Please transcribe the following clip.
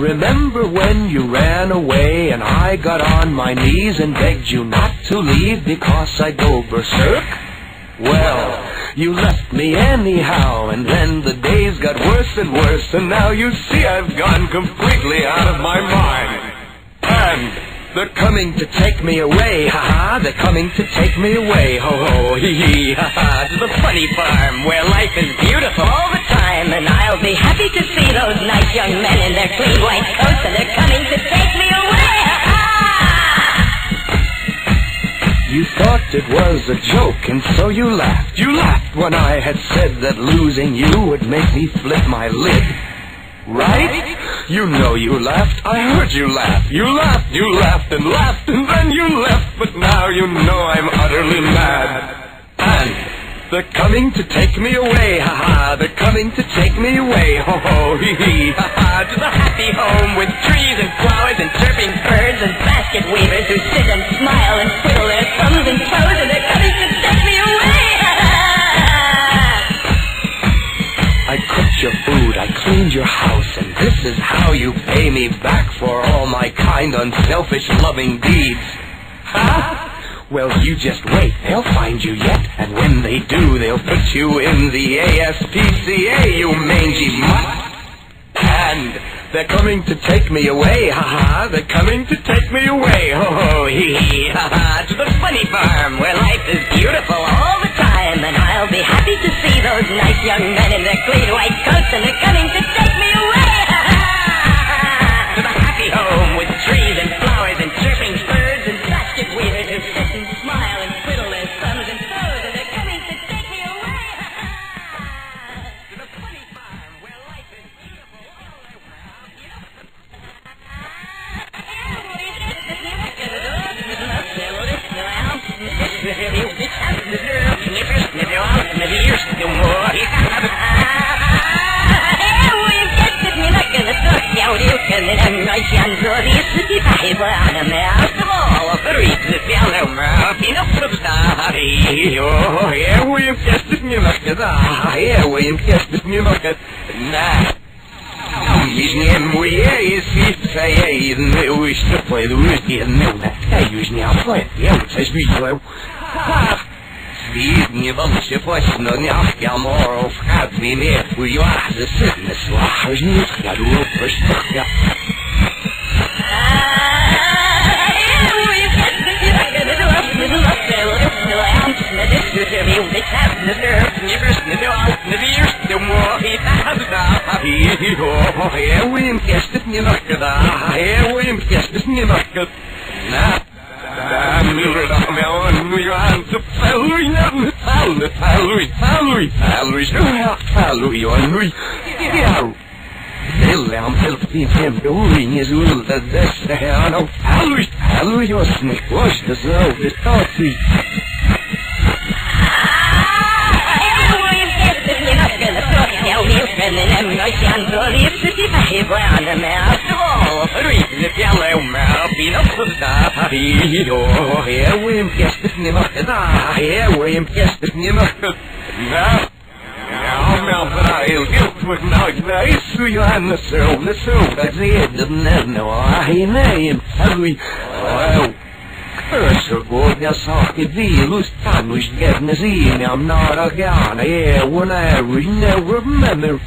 Remember when you ran away and I got on my knees and begged you not to leave because I'd go berserk? Well, you left me anyhow, and then the days got worse and worse, and now you see I've gone completely out of my mind. And they're coming to take me away, ha-ha, they're coming to take me away, ho-ho, hee-hee, ha-ha, to the funny farm where life is beautiful all the time, and I'll be happy to see those nice young men in their clean white coats, and they're coming to take me away, ha-ha! You thought it was a joke, and so you laughed. You laughed when I had said that losing you would make me flip my lid. Right? You know you laughed. I heard you laugh. You laughed and laughed, and then you left. But now you know I'm utterly mad. And they're coming to take me away, ha-ha. They're coming to take me away, ho-ho, hee-hee, ha-ha. To the happy home with trees and flowers and chirping birds and basket weavers who sit and smile and twiddle their thumbs and toes, and they're coming to take me away, ha-ha. I cooked your food, I cleaned your house, and this is how you pay me back for all my kind, unselfish, loving deeds. Huh? Well, you just wait, they'll find you yet, and when they do, they'll put you in the ASPCA, you mangy mutt. And they're coming to take me away, ha-ha, they're coming to take me away, ho-ho, hee-hee, ha-ha, to the funny farm where life is beautiful all the time, and I'll be happy to see those nice young men in their clean white coats, and they're coming to take me away, ha-ha, to the happy home with trees and flowers and chirping birds and basket weavers who sit and smile and twiddle their thumbs and toes, and they're coming to take me away, ha-ha, to the funny farm where life is beautiful all around. Свидни волшебось, но не ахьяморов, как миме, уюазы сытны слахажни, яду пыштахя. I'm not a guy, yeah, when I was never remember.